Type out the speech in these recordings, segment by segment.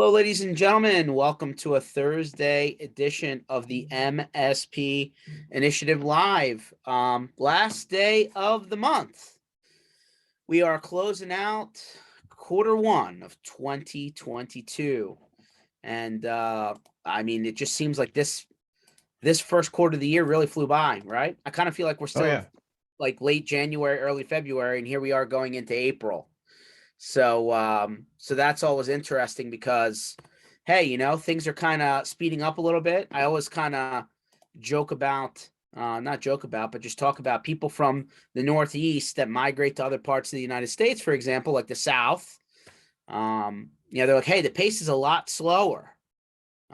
Hello, ladies and gentlemen. Welcome to a Thursday edition of the MSP Initiative Live. Last day of the month. We are closing out quarter one of 2022. And I mean, it just seems like this first quarter of the year really flew by, right? I kind of feel like we're still like late January, early February, and here we are going into April. So that's always interesting because, hey, things are kind of speeding up a little bit. I always kind of joke about, not joke about, but just talk about people from the Northeast that migrate to other parts of the United States, for example, like the South. They're like, hey, the pace is a lot slower.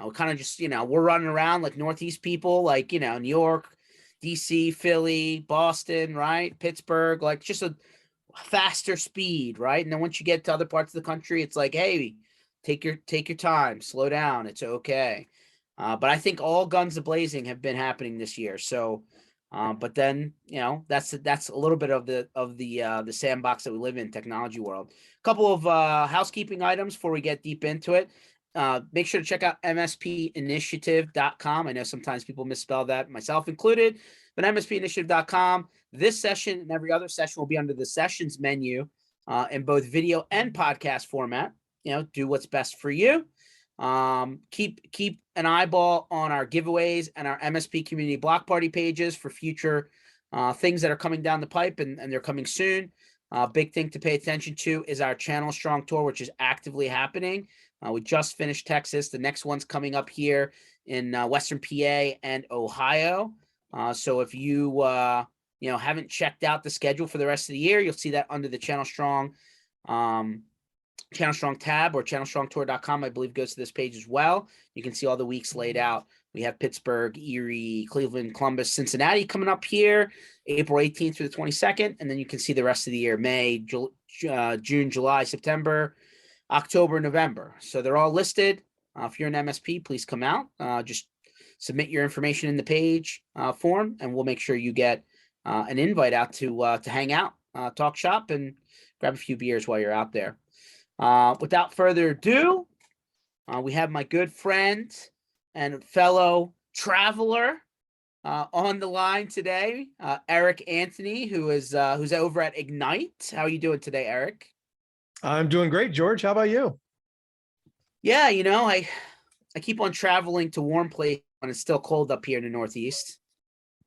We kind of just, we're running around like Northeast people, like, New York, DC, Philly, Boston, right? Pittsburgh, like just a faster speed, right? And then once you get to other parts of the country, it's like, hey, take your time, slow down, it's okay. But I think all guns a-blazing have been happening this year. So, but then that's a little bit of the sandbox that we live in, technology world. A couple of housekeeping items before we get deep into it. Make sure to check out mspinitiative.com. I know sometimes people misspell that, myself included, but mspinitiative.com. This session and every other session will be under the sessions menu in both video and podcast format. Do what's best for you. Keep an eyeball on our giveaways and our MSP community block party pages for future things that are coming down the pipe, and they're coming soon. Big thing to pay attention to is our Channel Strong Tour, which is actively happening. We just finished Texas. The next one's coming up here in Western PA and Ohio. So if you haven't checked out the schedule for the rest of the year, you'll see that under the Channel Strong tab, or channelstrongtour.com, I believe, goes to this page as well. You can see all the weeks laid out. We have Pittsburgh, Erie, Cleveland, Columbus, Cincinnati coming up here, April 18th through the 22nd. And then you can see the rest of the year, May, June, July, September, October, November. So they're all listed. If you're an MSP, please come out. Just submit your information in the page form, and we'll make sure you get an invite out to hang out, talk shop, and grab a few beers while you're out there. Without further ado, we have my good friend and fellow traveler on the line today, Eric Anthony, who's over at Egnyte. How are you doing today, Eric? I'm doing great, George. How about you? Yeah, I keep on traveling to warm places when it's still cold up here in the Northeast.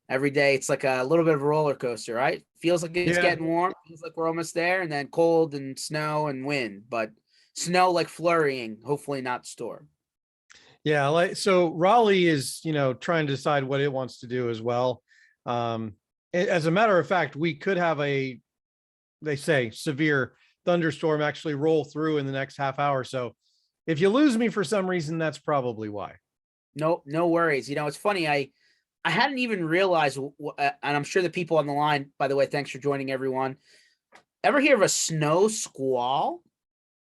Every day it's like a little bit of a roller coaster, right? Feels like it's getting warm, feels like we're almost there, and then cold and snow and wind, but snow like flurrying, hopefully not storm. Yeah, so Raleigh is, trying to decide what it wants to do as well. As a matter of fact, we could have they say, severe thunderstorm actually roll through in the next half hour. So if you lose me for some reason, that's probably why. No worries. It's funny. I hadn't even realized, and I'm sure the people on the line, by the way, thanks for joining, everyone. Ever hear of a snow squall?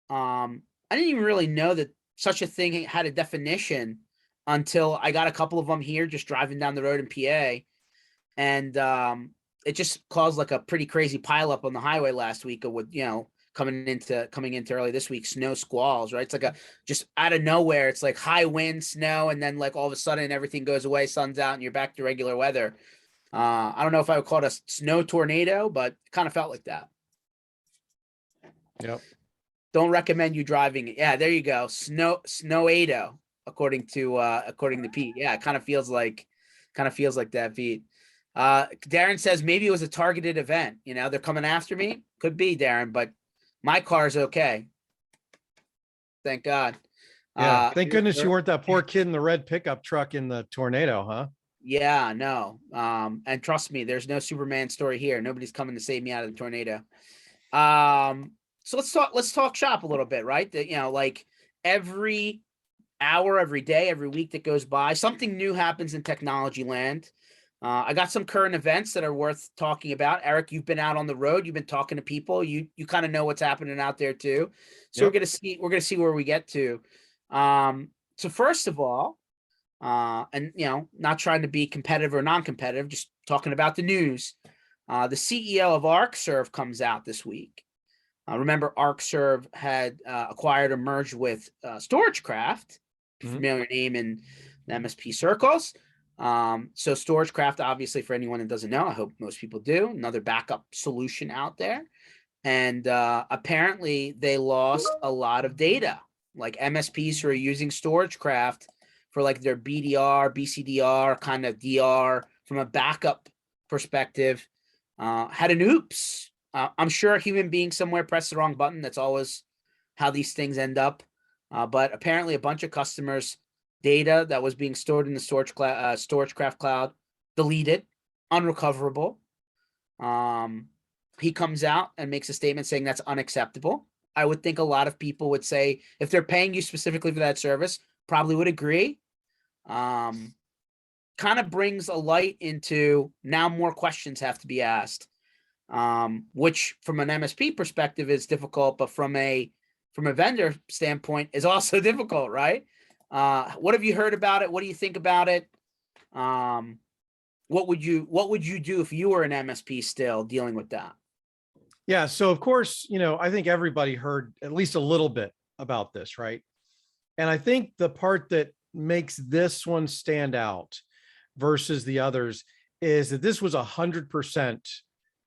I didn't even really know that such a thing had a definition until I got a couple of them here just driving down the road in PA. And it just caused like a pretty crazy pileup on the highway last week with, coming into early this week, snow squalls, right? It's like just out of nowhere. It's like high wind, snow, and then like all of a sudden everything goes away, sun's out, and you're back to regular weather. I don't know if I would call it a snow tornado, but it kind of felt like that. Yep. Don't recommend you driving it. Yeah, there you go. Snowado, according to Pete. Yeah, it kind of feels like that, Pete. Darren says maybe it was a targeted event. They're coming after me. Could be, Darren, but my car's okay. Thank God. Yeah, thank goodness you weren't that poor kid in the red pickup truck in the tornado, huh? Yeah, no. And trust me, there's no Superman story here. Nobody's coming to save me out of the tornado. So let's talk shop a little bit, right? Like every hour, every day, every week that goes by, something new happens in technology land. I got some current events that are worth talking about. Eric, you've been out on the road. You've been talking to people. You kind of know what's happening out there too. So yep. We're gonna see where we get to. So first of all, and not trying to be competitive or non-competitive, just talking about the news. The CEO of ArcServe comes out this week. Remember, ArcServe had acquired or merged with StorageCraft, familiar name in the MSP circles. So StorageCraft, obviously, for anyone that doesn't know, I hope most people do, another backup solution out there. And apparently they lost a lot of data, like MSPs who are using StorageCraft for like their BDR, BCDR, kind of DR from a backup perspective, had an oops. I'm sure a human being somewhere pressed the wrong button. That's always how these things end up. But apparently a bunch of customers' data that was being stored in the StorageCraft cloud deleted, unrecoverable. He comes out and makes a statement saying that's unacceptable. I would think a lot of people would say, if they're paying you specifically for that service, probably would agree. Kind of brings a light into now more questions have to be asked, which from an MSP perspective is difficult, but from a vendor standpoint is also difficult, right? What have you heard about it? What do you think about it? What would you do if you were an MSP still dealing with that? Yeah. So of course, I think everybody heard at least a little bit about this, right? And I think the part that makes this one stand out versus the others is that this was 100%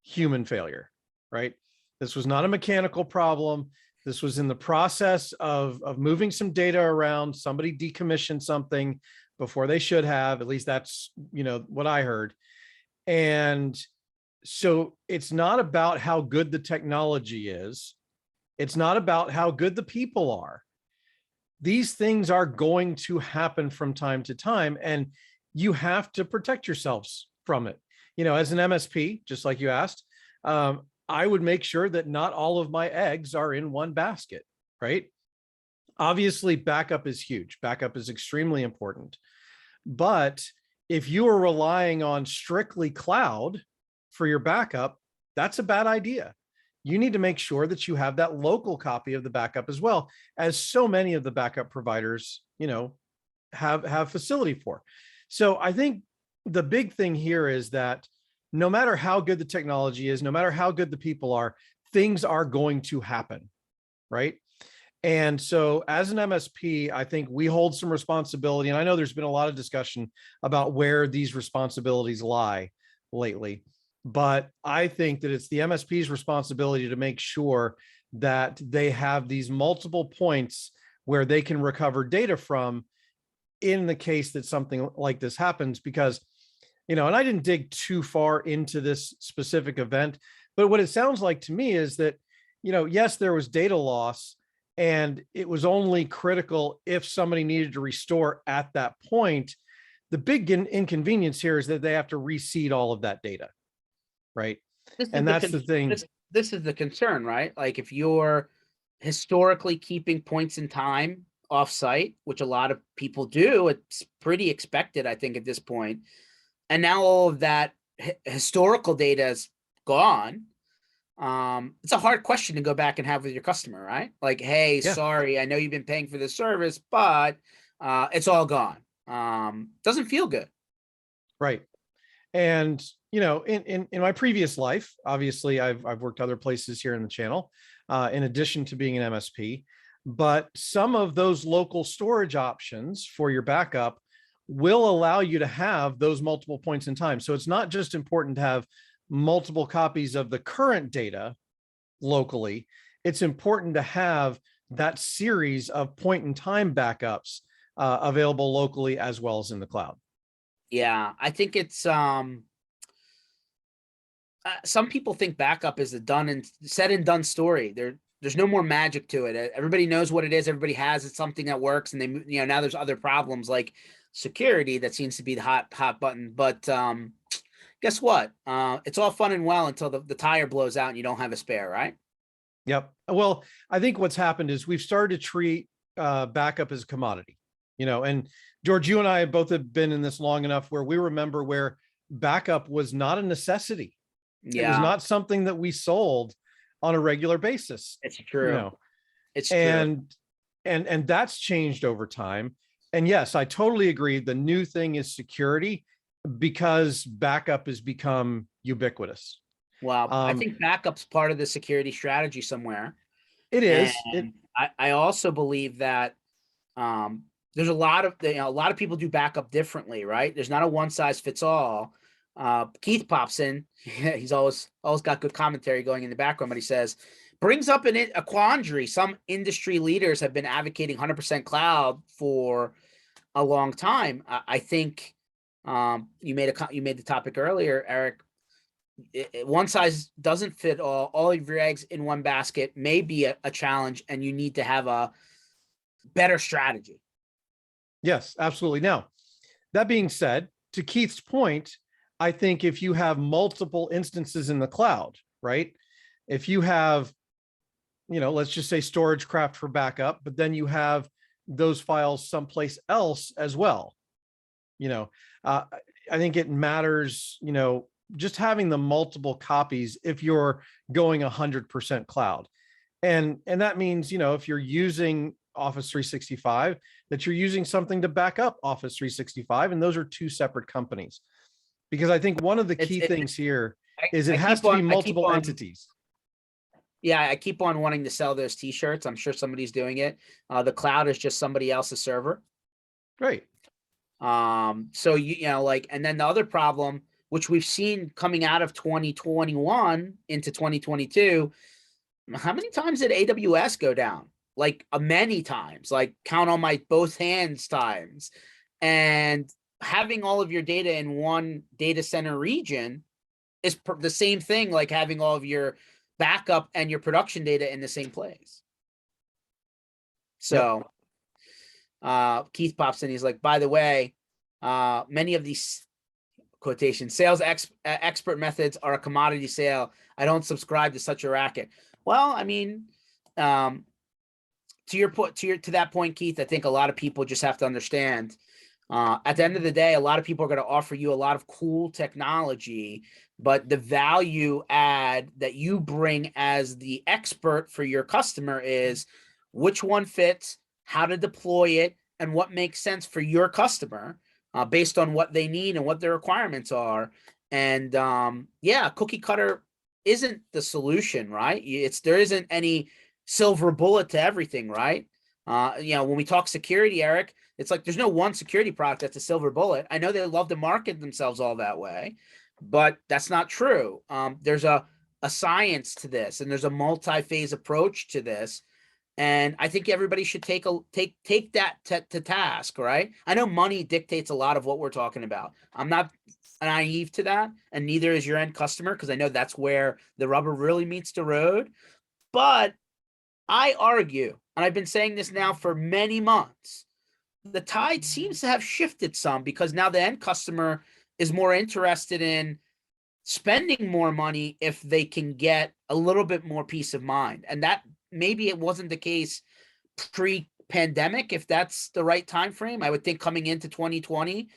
human failure, right? This was not a mechanical problem. This was in the process of moving some data around. Somebody decommissioned something before they should have. At least that's, what I heard. And so it's not about how good the technology is. It's not about how good the people are. These things are going to happen from time to time, and you have to protect yourselves from it. As an MSP, just like you asked, I would make sure that not all of my eggs are in one basket, right? Obviously, backup is huge. Backup is extremely important. But if you are relying on strictly cloud for your backup, that's a bad idea. You need to make sure that you have that local copy of the backup as well, as so many of the backup providers, have facility for. So I think the big thing here is that no matter how good the technology is, no matter how good the people are, things are going to happen, right? And so as an MSP, I think we hold some responsibility. And I know there's been a lot of discussion about where these responsibilities lie lately, but I think that it's the MSP's responsibility to make sure that they have these multiple points where they can recover data from in the case that something like this happens. Because, and I didn't dig too far into this specific event, but what it sounds like to me is that, yes, there was data loss, and it was only critical if somebody needed to restore at that point. The big inconvenience here is that they have to reseed all of that data, right? And that's the thing. This is the concern, right? Like if you're historically keeping points in time offsite, which a lot of people do, it's pretty expected, I think, at this point. And now all of that historical data is gone. It's a hard question to go back and have with your customer, right? Like, hey, Yeah. sorry, I know you've been paying for this service, but it's all gone. Doesn't feel good. Right. And, in my previous life, obviously I've worked other places here in the channel, in addition to being an MSP, but some of those local storage options for your backup will allow you to have those multiple points in time. So it's not just important to have multiple copies of the current data locally. It's important to have that series of point in time backups available locally as well as in the cloud. Yeah, I think it's some people think backup is a done and said and done story. There's no more magic to it. Everybody knows what it is. Everybody has it's something that works, and they now there's other problems like security that seems to be the hot button. But guess what? It's all fun and well until the tire blows out and you don't have a spare, right? Yep. Well, I think what's happened is we've started to treat backup as a commodity, and George, you and I both have been in this long enough where we remember where backup was not a necessity. Yeah. It was not something that we sold on a regular basis. It's true. It's true. And And that's changed over time. And yes, I totally agree. The new thing is security, because backup has become ubiquitous. Well, I Um, think backup's part of the security strategy somewhere. it And is. It I also believe that there's a lot of a lot of people do backup differently, right? There's not a one size fits all. Keith pops in. He's always got good commentary going in the background, but he says brings up a quandary. Some industry leaders have been advocating 100% cloud for a long time. I think you made the topic earlier, Eric. One size doesn't fit all of your eggs in one basket may be a challenge, and you need to have a better strategy. Yes, absolutely. Now, that being said, to Keith's point, I think if you have multiple instances in the cloud, right? If you have, let's just say StorageCraft for backup, but then you have those files someplace else as well. You know, uh, I think it matters, just having the multiple copies if you're going 100% cloud. And that means, if you're using Office 365, that you're using something to back up Office 365, and those are two separate companies. Because I think one of the key things here is it has to be multiple entities. Yeah, I keep on wanting to sell those T-shirts. I'm sure somebody's doing it. The cloud is just somebody else's server. Right. So and then the other problem, which we've seen coming out of 2021 into 2022, how many times did AWS go down? Like many times, like count on my both hands times. And having all of your data in one data center region is the same thing like having all of your backup and your production data in the same place. So Keith pops in, he's like, by the way, many of these quotation sales expert methods are a commodity sale. I don't subscribe to such a racket. Well, I mean, to that point, Keith, I think a lot of people just have to understand. At the end of the day, a lot of people are going to offer you a lot of cool technology, but the value add that you bring as the expert for your customer is which one fits, how to deploy it, and what makes sense for your customer based on what they need and what their requirements are. And cookie cutter isn't the solution, right? There isn't any silver bullet to everything, right? When we talk security, Eric, it's like there's no one security product that's a silver bullet. I know they love to market themselves all that way, but that's not true. There's a science to this, and there's a multi-phase approach to this. And I think everybody should take that to task, right? I know money dictates a lot of what we're talking about. I'm not naive to that, and neither is your end customer, because I know that's where the rubber really meets the road. But I argue, and I've been saying this now for many months, the tide seems to have shifted some because now the end customer is more interested in spending more money if they can get a little bit more peace of mind. And that maybe it wasn't the case pre-pandemic, if that's the right time frame. I would think coming into 2020,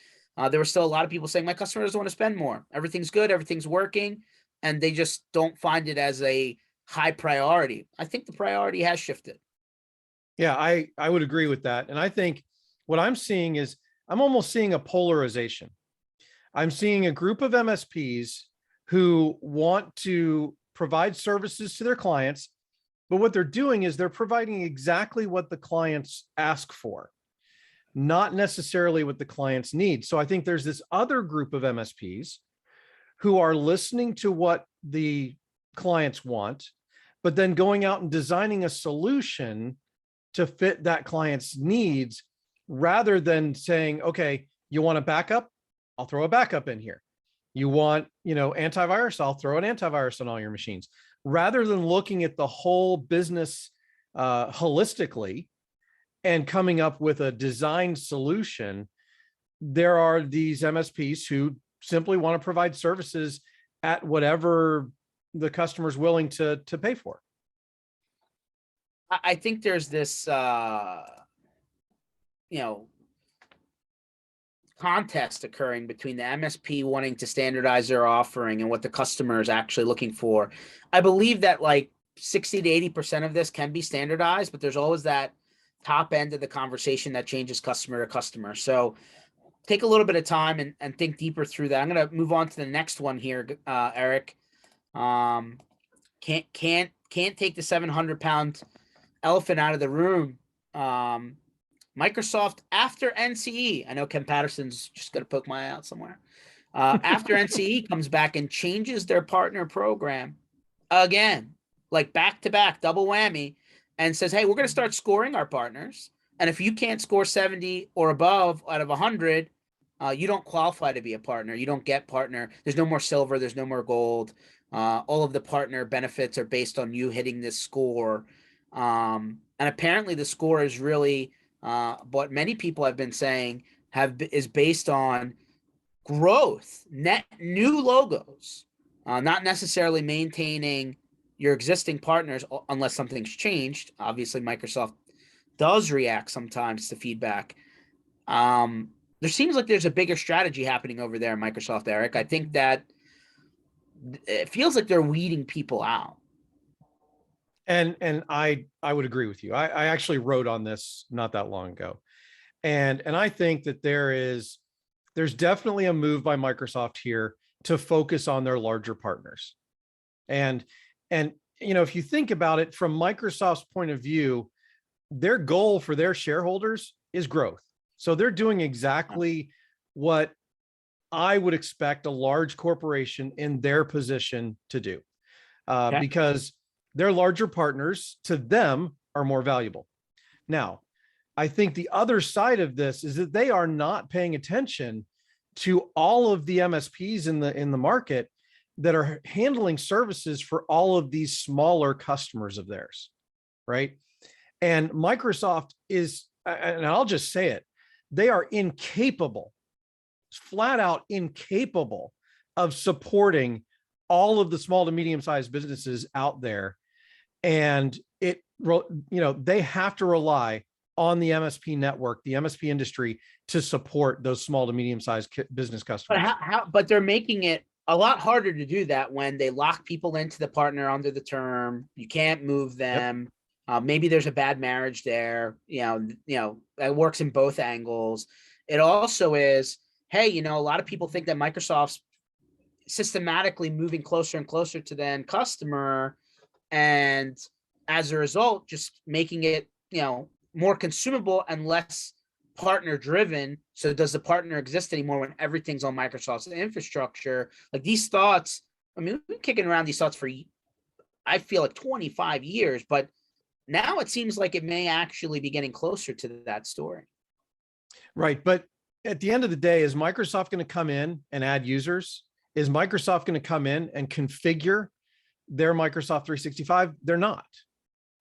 there were still a lot of people saying my customer doesn't want to spend more. Everything's good, everything's working, and they just don't find it as a high priority. I think the priority has shifted. Yeah, I would agree with that. And I think what I'm seeing is I'm almost seeing a polarization. I'm seeing a group of MSPs who want to provide services to their clients, but what they're doing is they're providing exactly what the clients ask for, not necessarily what the clients need. So I think there's this other group of MSPs who are listening to what the clients want, but then going out and designing a solution to fit that client's needs rather than saying, okay, you want a backup? I'll throw a backup in here. You want, antivirus? I'll throw an antivirus on all your machines. Rather than looking at the whole business holistically and coming up with a design solution, there are these MSPs who simply want to provide services at whatever the customer's willing to pay for. I think there's this, contest occurring between the MSP wanting to standardize their offering and what the customer is actually looking for. I believe that like 60 to 80% of this can be standardized, but there's always that top end of the conversation that changes customer to customer. So take a little bit of time and think deeper through that. I'm going to move on to the next one here, Eric. Can't take the 700-pound elephant out of the room. Microsoft after NCE, I know Ken Patterson's just going to poke my eye out somewhere. After NCE comes back and changes their partner program again, like back to back, double whammy, and says, hey, we're going to start scoring our partners. And if you can't score 70 or above out of 100, you don't qualify to be a partner. You don't get partner. There's no more silver. There's no more gold. All of the partner benefits are based on you hitting this score. And apparently the score is really what many people have been saying is based on growth, net new logos, not necessarily maintaining your existing partners unless something's changed. Obviously, Microsoft does react sometimes to feedback. There seems like there's a bigger strategy happening over there, Microsoft, Eric. I think that it feels like they're weeding people out. And I would agree with you. I actually wrote on this not that long ago. And I think that there's definitely a move by Microsoft here to focus on their larger partners. And if you think about it from Microsoft's point of view, their goal for their shareholders is growth. So they're doing exactly what I would expect a large corporation in their position to do, because their larger partners to them are more valuable. Now, I think the other side of this is that they are not paying attention to all of the MSPs in the market that are handling services for all of these smaller customers of theirs, right? And Microsoft is, and I'll just say it, they are incapable, flat out incapable of supporting all of the small to medium-sized businesses out there. And they have to rely on the MSP network, the MSP industry, to support those small to medium-sized business customers. But they're making it a lot harder to do that when they lock people into the partner under the term. You can't move them. Yep. Maybe there's a bad marriage there. It works in both angles. It also is, hey, a lot of people think that Microsoft's systematically moving closer and closer to the end customer, and as a result, just making it, more consumable and less partner driven. So does the partner exist anymore when everything's on Microsoft's infrastructure? Like these thoughts, we've been kicking around these thoughts for, I feel like 25 years, but now it seems like it may actually be getting closer to that story. Right. But at the end of the day, is Microsoft going to come in and add users? Is Microsoft going to come in and configure their Microsoft 365? They're not.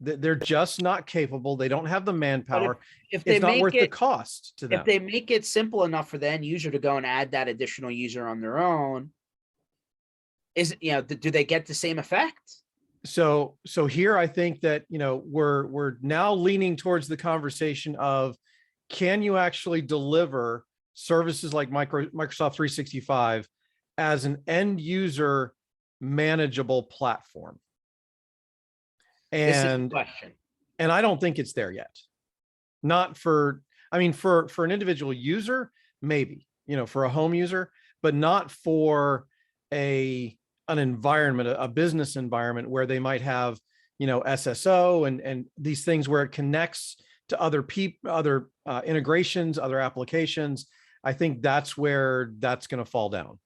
They're just not capable. They don't have the manpower. If it's not worth the cost to them. If they make it simple enough for the end user to go and add that additional user on their own, do they get the same effect? So here I think that, we're now leaning towards the conversation of, can you actually deliver services like Microsoft 365 as an end user manageable platform? And I don't think it's there yet. Not for an individual user, maybe, for a home user, but not for an environment, a business environment where they might have, SSO and these things where it connects to other integrations, other applications. I think that's where that's going to fall down.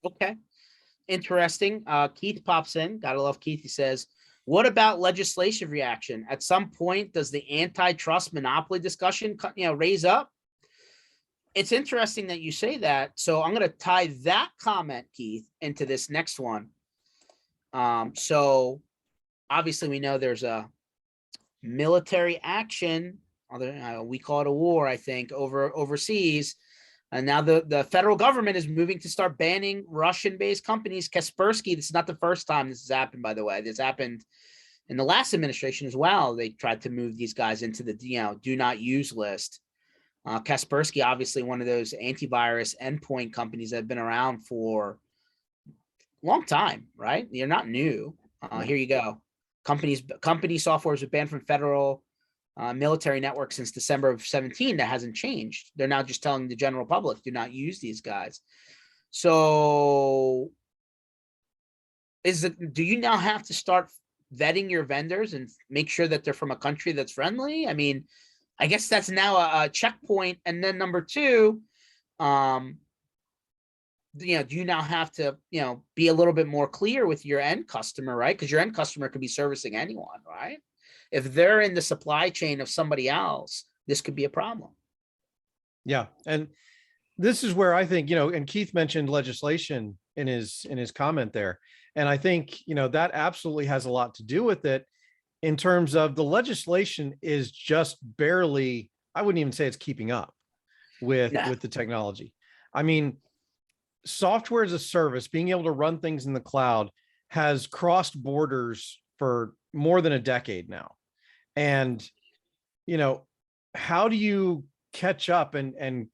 Okay. Interesting. Keith pops in. Gotta love Keith. He says, what about legislative reaction? At some point, does the antitrust monopoly discussion, raise up? It's interesting that you say that. So I'm going to tie that comment, Keith, into this next one. So obviously we know there's a military action, we call it a war, I think, overseas. And now the federal government is moving to start banning Russian-based companies. Kaspersky, this is not the first time this has happened, by the way. This happened in the last administration as well. They tried to move these guys into the do not use list. Kaspersky, obviously one of those antivirus endpoint companies that have been around for a long time, right? You're not new. Here you go. Company software was banned from federal military network since December of 2017. That hasn't changed. They're now just telling the general public, do not use these guys. So do you now have to start vetting your vendors and make sure that they're from a country that's friendly? I mean, I guess that's now a checkpoint. And then number two, do you now have to, be a little bit more clear with your end customer, right? Because your end customer could be servicing anyone, right? If they're in the supply chain of somebody else, this could be a problem. Yeah. And this is where I think, and Keith mentioned legislation in his comment there. And I think, that absolutely has a lot to do with it in terms of the legislation is just barely, I wouldn't even say it's keeping up with the technology. I mean, software as a service, being able to run things in the cloud has crossed borders for more than a decade now. And, how do you catch up and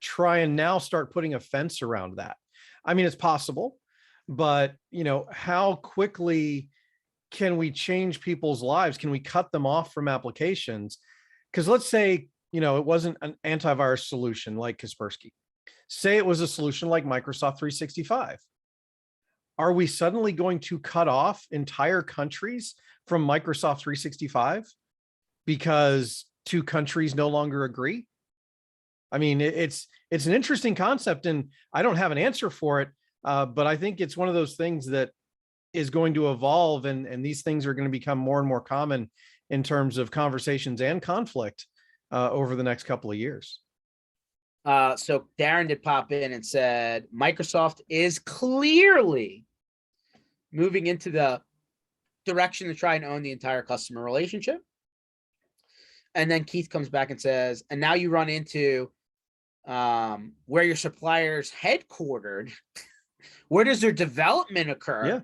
try and now start putting a fence around that? I mean, it's possible, but, how quickly can we change people's lives? Can we cut them off from applications? Because let's say, it wasn't an antivirus solution like Kaspersky. Say it was a solution like Microsoft 365. Are we suddenly going to cut off entire countries from Microsoft 365 because two countries no longer agree? I mean, it's an interesting concept, and I don't have an answer for it, but I think it's one of those things that is going to evolve, and these things are going to become more and more common in terms of conversations and conflict over the next couple of years. So Darren did pop in and said, Microsoft is clearly moving into the direction to try and own the entire customer relationship. And then Keith comes back and says, and now you run into where your supplier's headquartered. Where does their development occur?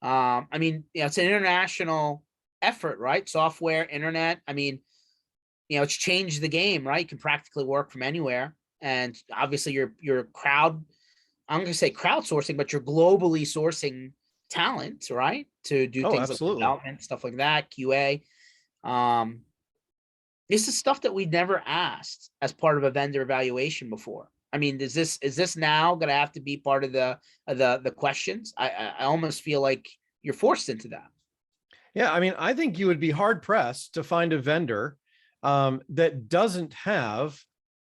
Yeah. I mean, it's an international effort, right? Software, internet. I mean, it's changed the game, right? You can practically work from anywhere. And obviously you're I'm going to say crowdsourcing, but you're globally sourcing talent, right? To do things Absolutely. like development, stuff like that, QA. This is stuff that we never asked as part of a vendor evaluation before. I mean, is this now going to have to be part of the questions? I almost feel like you're forced into that. Yeah, I mean, I think you would be hard pressed to find a vendor that doesn't have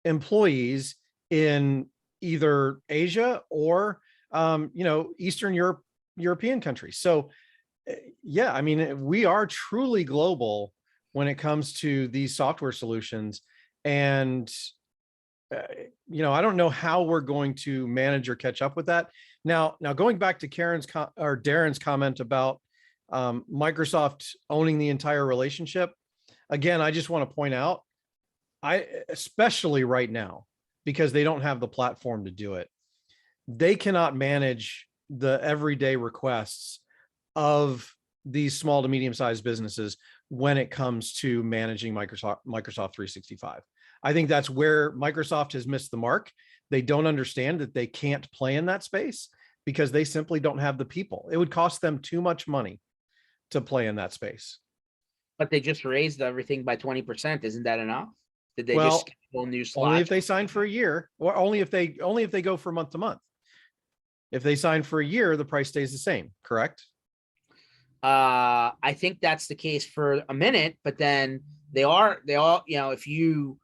employees in either Asia or Eastern European countries. So yeah, I mean, we are truly global when it comes to these software solutions. And I don't know how we're going to manage or catch up with that. Now going back to Darren's comment about Microsoft owning the entire relationship. Again, I just want to point out, especially right now, because they don't have the platform to do it. They cannot manage the everyday requests of these small to medium-sized businesses when it comes to managing Microsoft 365. I think that's where Microsoft has missed the mark. They don't understand that they can't play in that space because they simply don't have the people. It would cost them too much money to play in that space. But they just raised everything by 20%. Isn't that enough? Did they just schedule new slots? Only if they sign for a year, or only if they go for month to month. If they sign for a year, the price stays the same, correct? I think that's the case for a minute, but then they all, if you,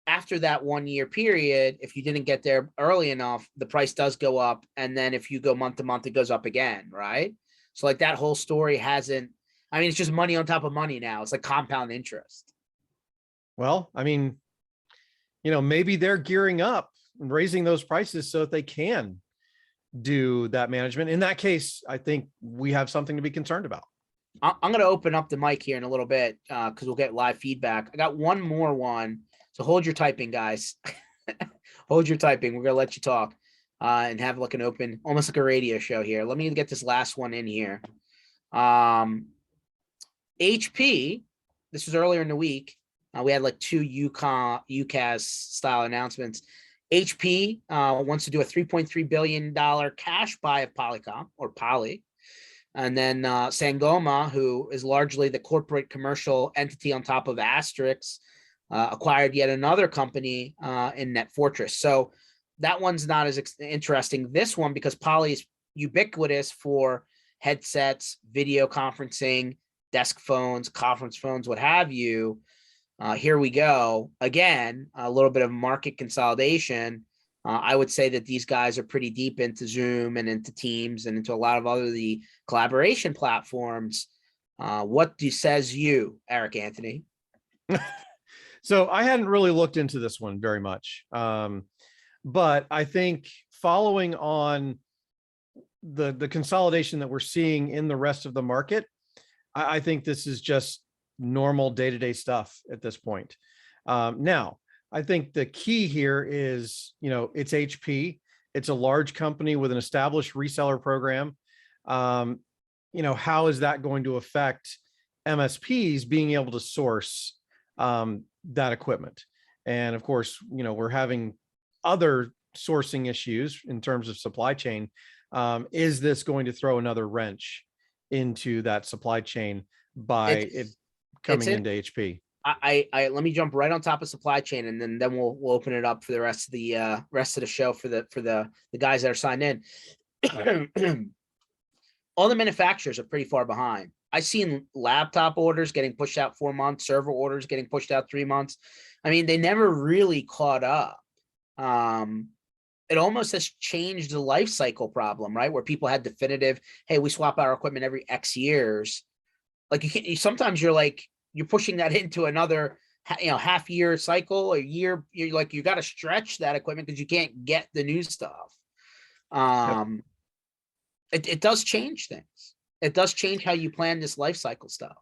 after that 1 year period, if you didn't get there early enough, the price does go up. And then if you go month to month, it goes up again, right? So like that whole story it's just money on top of money now. It's like compound interest. Well, I mean, maybe they're gearing up and raising those prices so that they can do that management. In that case, I think we have something to be concerned about. I'm going to open up the mic here in a little bit because we'll get live feedback. I got one more one. So hold your typing, guys. Hold your typing. We're going to let you talk and have like an open, almost like a radio show here. Let me get this last one in here. HP, this was earlier in the week. We had like two UCAS style announcements. HP wants to do a $3.3 billion cash buy of Polycom or Poly. And then Sangoma, who is largely the corporate commercial entity on top of Asterix, acquired yet another company in NetFortris. So that one's not as interesting. This one, because Poly is ubiquitous for headsets, video conferencing, desk phones, conference phones, what have you. Here we go. Again, a little bit of market consolidation. I would say that these guys are pretty deep into Zoom and into Teams and into a lot of other the collaboration platforms. What says you, Eric Anthony? So I hadn't really looked into this one very much. But I think following on the consolidation that we're seeing in the rest of the market, I think this is just normal day-to-day stuff at this point. Now, I think the key here is, it's HP. It's a large company with an established reseller program. How is that going to affect MSPs being able to source that equipment? And of course, we're having other sourcing issues in terms of supply chain. Is this going to throw another wrench into that supply chain by it coming into HP? I let me jump right on top of supply chain, and then we'll open it up for the rest of the show for the guys that are signed in. All the manufacturers are pretty far behind. I've seen laptop orders getting pushed out 4 months, server orders getting pushed out 3 months. I mean, they never really caught up. It almost has changed the life cycle problem, right? Where people had definitive, hey, we swap our equipment every X years. Like sometimes you're pushing that into another, half year cycle, a year. You're like, you got to stretch that equipment because you can't get the new stuff. It does change things. It does change how you plan this life cycle stuff.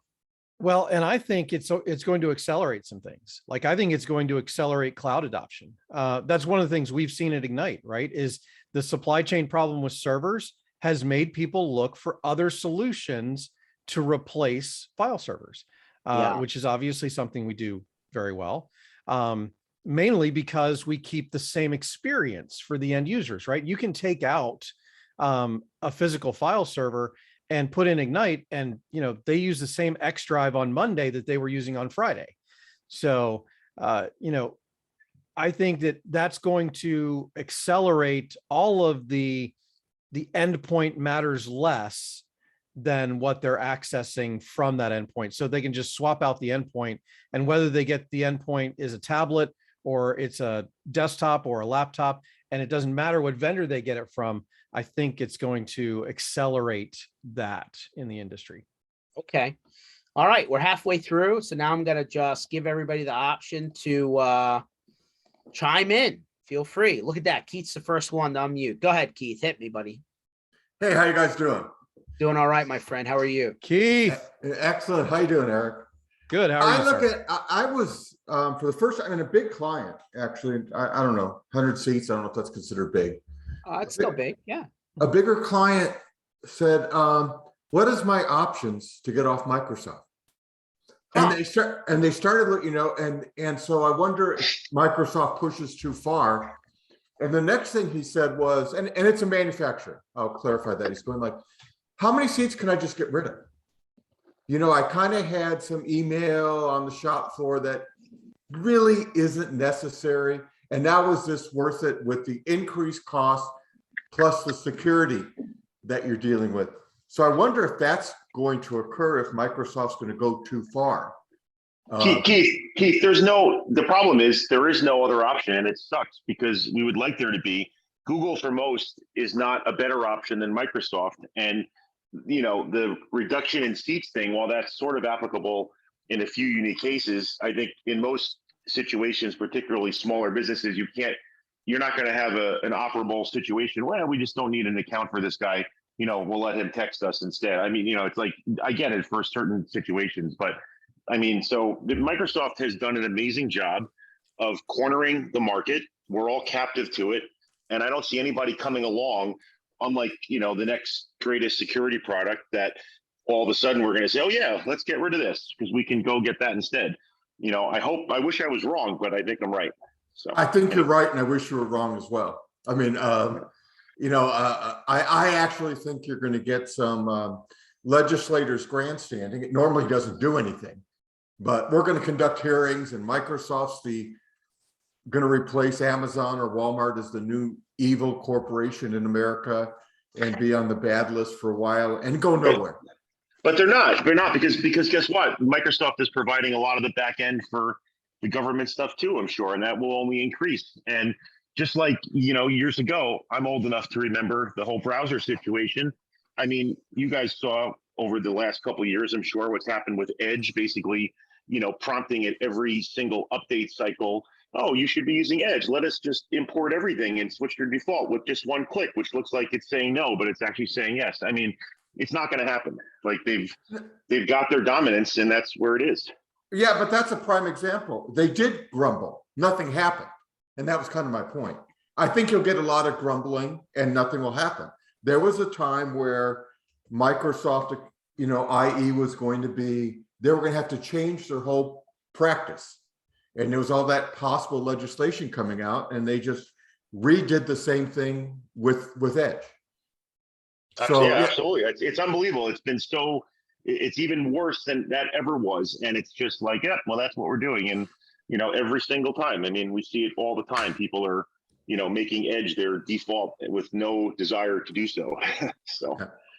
Well, and I think it's going to accelerate some things. Like, I think it's going to accelerate cloud adoption. That's one of the things we've seen at Egnyte, right? Is the supply chain problem with servers has made people look for other solutions to replace file servers, which is obviously something we do very well. Mainly because we keep the same experience for the end users, right? You can take out a physical file server and put in Egnyte, and they use the same X drive on Monday that they were using on Friday. So I think that that's going to accelerate all of the endpoint matters less than what they're accessing from that endpoint. So they can just swap out the endpoint, and whether they get the endpoint is a tablet or it's a desktop or a laptop, and it doesn't matter what vendor they get it from, I think it's going to accelerate that in the industry. Okay. All right. We're halfway through. So now I'm going to just give everybody the option to chime in. Feel free. Look at that. Keith's the first one to unmute. Go ahead, Keith. Hit me, buddy. Hey, how you guys doing? Doing all right, my friend. How are you? Keith. Excellent. How you doing, Eric? Good. How are you? I was for the first time in a big client, actually. I don't know, 100 seats. I don't know if that's considered big. It's still big. Yeah. A bigger client said, what is my options to get off Microsoft? And they started, and so I wonder if Microsoft pushes too far. And the next thing he said was, and it's a manufacturer. I'll clarify that. He's going like, how many seats can I just get rid of? I kind of had some email on the shop floor that really isn't necessary. And now is this worth it with the increased cost plus the security that you're dealing with? So I wonder if that's going to occur, if Microsoft's going to go too far. Keith, the problem is there is no other option, and it sucks because we would like there to be. Google for most is not a better option than Microsoft. And, the reduction in seats thing, while that's sort of applicable in a few unique cases, I think in most situations, particularly smaller businesses, you're not going to have an operable situation. Well, we just don't need an account for this guy. We'll let him text us instead. I mean, it's like, I get it for certain situations, but I mean, so Microsoft has done an amazing job of cornering the market. We're all captive to it. And I don't see anybody coming along, unlike, the next greatest security product that all of a sudden we're going to say, oh yeah, let's get rid of this because we can go get that instead. I wish I was wrong, but I think I'm right. So I think you're right. And I wish you were wrong as well. I mean, I actually think you're going to get some legislators grandstanding. It normally doesn't do anything, but we're going to conduct hearings, and Microsoft's going to replace Amazon or Walmart as the new evil corporation in America. and be on the bad list for a while and go nowhere. But they're not. They're not because guess what? Microsoft is providing a lot of the back end for the government stuff too, I'm sure, and that will only increase. And just like, years ago, I'm old enough to remember the whole browser situation. I mean, you guys saw over the last couple of years, I'm sure, what's happened with Edge, basically, prompting at every single update cycle. Oh, you should be using Edge. Let us just import everything and switch your default with just one click, which looks like it's saying no, but it's actually saying yes. I mean, it's not going to happen. Like they've got their dominance, and that's where it is. Yeah, but that's a prime example. They did grumble. Nothing happened. And that was kind of my point. I think you'll get a lot of grumbling and nothing will happen. There was a time where Microsoft, IE was going to be, they were going to have to change their whole practice. And there was all that possible legislation coming out, and they just redid the same thing with Edge. So, yeah, absolutely. It's unbelievable. It's even worse than that ever was. And it's just like, yeah, well, that's what we're doing. And, every single time, I mean, we see it all the time. People are, making Edge their default with no desire to do so. So.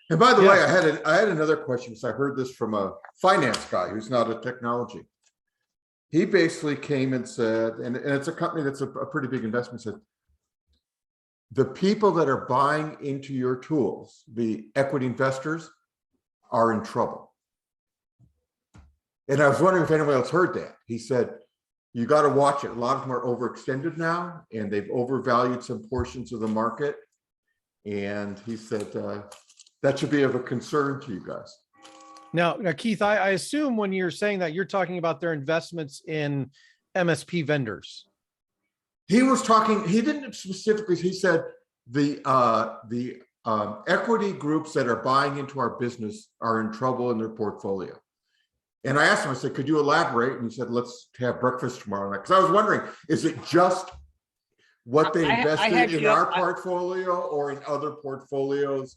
And by the way, I had another question, because I heard this from a finance guy who's not a technology. He basically came and said, and it's a company that's a pretty big investment, said, the people that are buying into your tools, the equity investors, are in trouble. And I was wondering if anyone else heard that. He said, you got to watch it. A lot of them are overextended now, and they've overvalued some portions of the market. And he said, that should be of a concern to you guys. Now, Keith, I assume when you're saying that, you're talking about their investments in MSP vendors. He was talking, he didn't specifically, he said the equity groups that are buying into our business are in trouble in their portfolio. And I asked him, I said, could you elaborate? And he said, let's have breakfast tomorrow night. Because I was wondering, is it just what they invested in our portfolio or in other portfolios?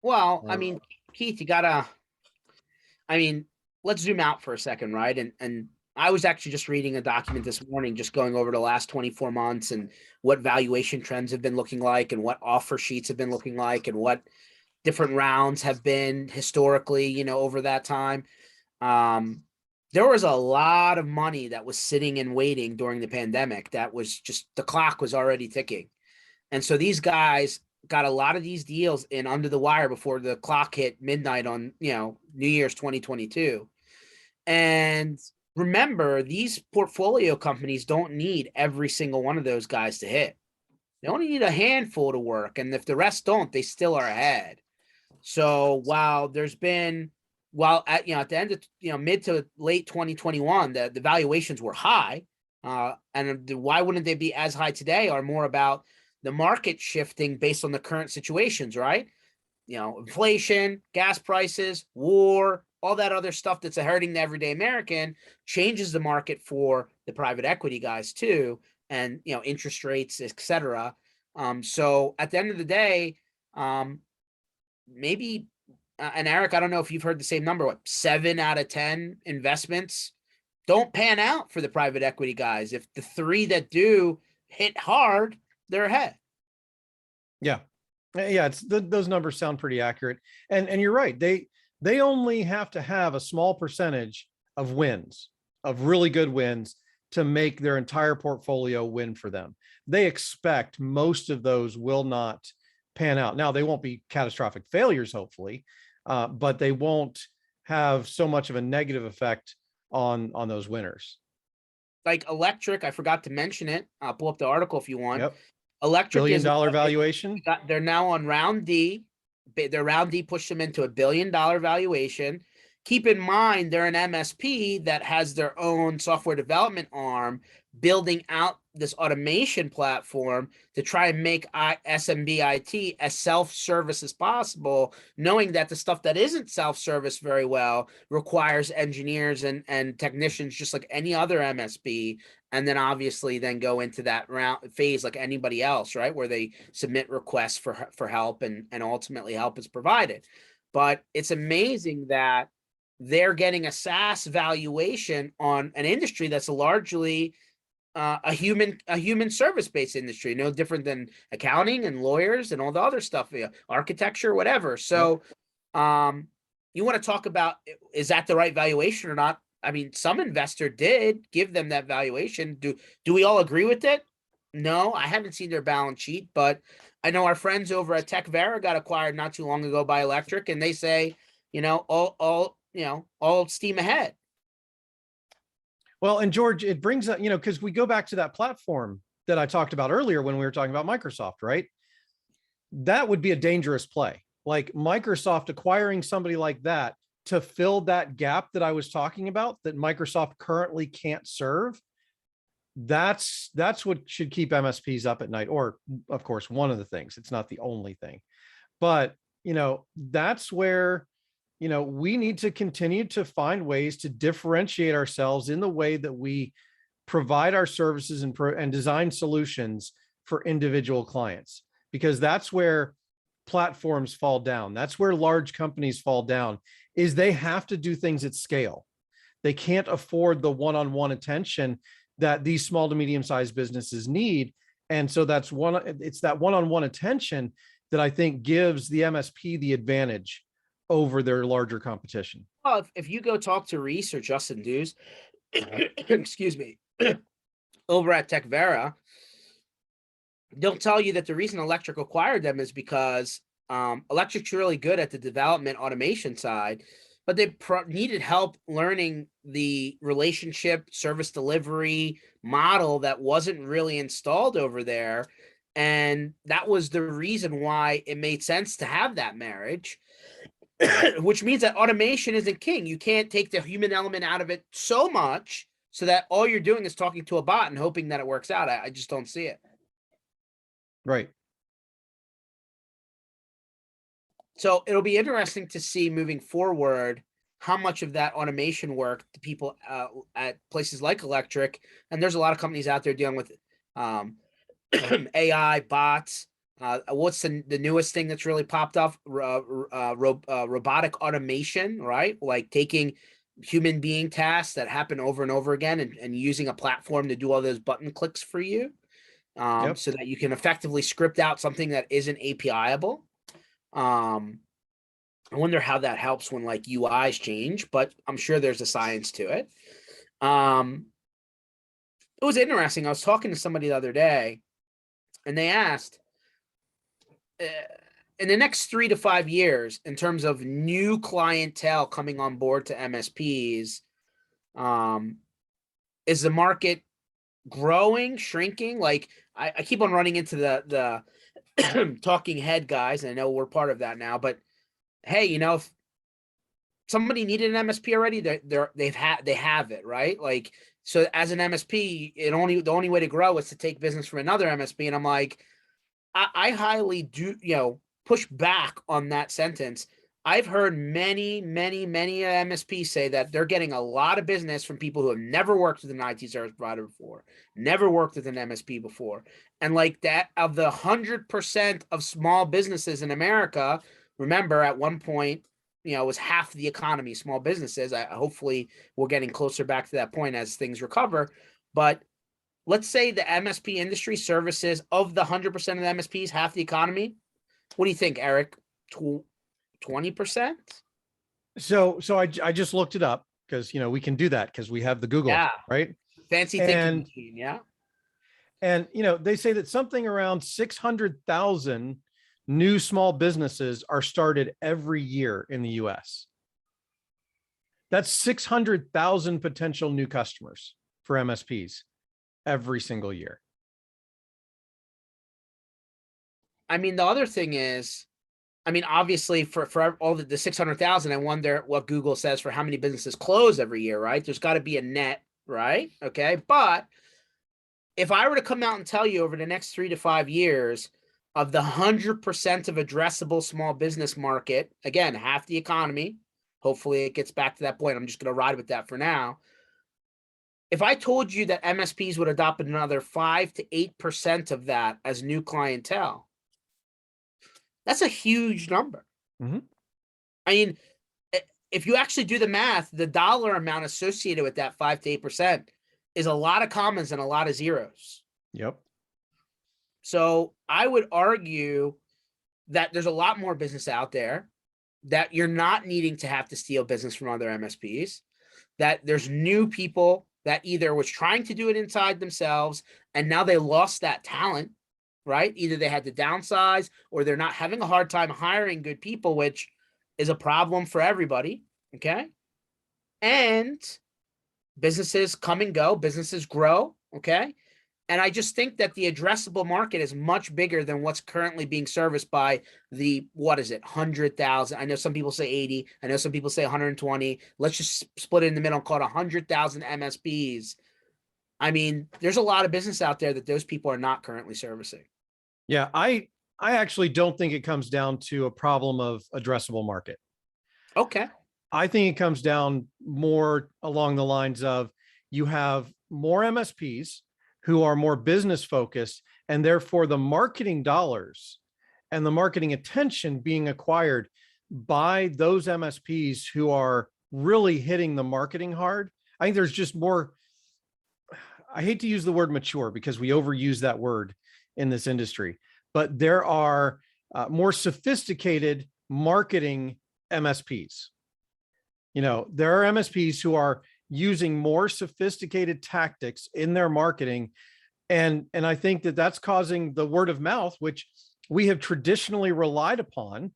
Well, I mean, Keith, let's zoom out for a second, right? And I was actually just reading a document this morning, just going over the last 24 months and what valuation trends have been looking like and what offer sheets have been looking like and what different rounds have been historically, over that time. There was a lot of money that was sitting and waiting during the pandemic. That was just, the clock was already ticking. And so these guys got a lot of these deals in under the wire before the clock hit midnight on, New Year's 2022. And remember, these portfolio companies don't need every single one of those guys to hit. They only need a handful to work. And if the rest don't, they still are ahead. So while there's been, at the end of, mid to late 2021, the valuations were high. And why wouldn't they be as high today, are more about the market shifting based on the current situations, right? Inflation, gas prices, war, all that other stuff that's hurting the everyday American changes the market for the private equity guys too, and interest rates, etc. So at the end of the day, maybe, and Eric, I don't know if you've heard the same number, 7 out of 10 investments don't pan out for the private equity guys. If the 3 that do hit hard, they're ahead. Yeah. Those numbers sound pretty accurate. And you're right. They only have to have a small percentage of wins, of really good wins, to make their entire portfolio win for them. They expect most of those will not pan out. Now, they won't be catastrophic failures, hopefully, but they won't have so much of a negative effect on those winners. Like Electric, I forgot to mention it. I'll pull up the article if you want. Yep. Electric $1 billion valuation. They're now on round D. Their round D pushed them into $1 billion valuation. Keep in mind, they're an MSP that has their own software development arm building out this automation platform to try and make SMB IT as self-service as possible, knowing that the stuff that isn't self-service very well requires engineers and technicians just like any other MSP. And then obviously then go into that phase like anybody else, right? Where they submit requests for help and ultimately help is provided. But it's amazing that they're getting a SaaS valuation on an industry that's largely a human service based industry, no different than accounting and lawyers and all the other stuff, architecture, whatever. So, you want to talk about, is that the right valuation or not? I mean, some investor did give them that valuation. Do we all agree with it? No, I haven't seen their balance sheet, but I know our friends over at Techvera got acquired not too long ago by Electric, and they say, all steam ahead. Well, and George, it brings up, because we go back to that platform that I talked about earlier when we were talking about Microsoft, right? That would be a dangerous play. Like Microsoft acquiring somebody like that to fill that gap that I was talking about that Microsoft currently can't serve. That's what should keep MSPs up at night, or of course, one of the things. It's not the only thing, but that's where we need to continue to find ways to differentiate ourselves in the way that we provide our services and design solutions for individual clients, because that's where platforms fall down. That's where large companies fall down, is they have to do things at scale. They can't afford the one-on-one attention that these small to medium-sized businesses need. And so it's that one-on-one attention that I think gives the MSP the advantage over their larger competition. Well, if you go talk to Reese or Justin Dews, excuse me, over at Techvera, they'll tell you that the reason Electric acquired them is because Electric's really good at the development automation side, but they needed help learning the relationship service delivery model that wasn't really installed over there. And that was the reason why it made sense to have that marriage. Which means that automation isn't king. You can't take the human element out of it so much so that all you're doing is talking to a bot and hoping that it works out. I just don't see it. Right. So it'll be interesting to see moving forward how much of that automation work the people at places like Electric, and there's a lot of companies out there dealing with AI bots. What's the newest thing that's really popped off? Robotic automation, right? Like taking human being tasks that happen over and over again and using a platform to do all those button clicks for you, so that you can effectively script out something that isn't API-able. I wonder how that helps when like UIs change, but I'm sure there's a science to it. It was interesting. I was talking to somebody the other day, and they asked, in the next 3 to 5 years, in terms of new clientele coming on board to MSPs, is the market growing, shrinking? Like I keep on running into the talking head guys, and I know we're part of that now, but hey, if somebody needed an MSP already, they have it, right? Like, so as an MSP, the only way to grow is to take business from another MSP. And I'm like, I highly do, push back on that sentence. I've heard many MSPs say that they're getting a lot of business from people who have never worked with an IT service provider before, never worked with an MSP before. And like that, of the 100% of small businesses in America, remember at one point, it was half the economy, small businesses. Hopefully we're getting closer back to that point as things recover. But let's say the MSP industry services of the 100% of the MSPs, half the economy. What do you think, Eric? 20%? So I just looked it up because, we can do that because we have the Google, right? Fancy thinking machine, yeah. And, they say that something around 600,000 new small businesses are started every year in the US. That's 600,000 potential new customers for MSPs every single year. I mean, the other thing is, obviously for all the 600,000, I wonder what Google says for how many businesses close every year, right? There's got to be a net, right? Okay. But if I were to come out and tell you over the next 3 to 5 years of the 100% of addressable small business market, again, half the economy, hopefully it gets back to that point. I'm just going to ride with that for now. If I told you that MSPs would adopt another 5 to 8% of that as new clientele, that's a huge number. Mm-hmm. I mean, if you actually do the math, the dollar amount associated with that 5 to 8% is a lot of commas and a lot of zeros. Yep. So I would argue that there's a lot more business out there, that you're not needing to have to steal business from other MSPs, that there's new people that either was trying to do it inside themselves and now they lost that talent, right? Either they had to downsize or they're not having a hard time hiring good people, which is a problem for everybody. Okay. And businesses come and go, businesses grow. Okay. And I just think that the addressable market is much bigger than what's currently being serviced by the, what is it, 100,000. I know some people say 80. I know some people say 120. Let's just split it in the middle and call it 100,000 MSPs. I mean, there's a lot of business out there that those people are not currently servicing. Yeah, I actually don't think it comes down to a problem of addressable market. Okay. I think it comes down more along the lines of you have more MSPs who are more business focused, and therefore the marketing dollars and the marketing attention being acquired by those MSPs who are really hitting the marketing hard. I think there's just more, I hate to use the word mature because we overuse that word in this industry, but there are more sophisticated marketing MSPs. You know, there are MSPs who are using more sophisticated tactics in their marketing. And I think that that's causing the word of mouth, which we have traditionally relied upon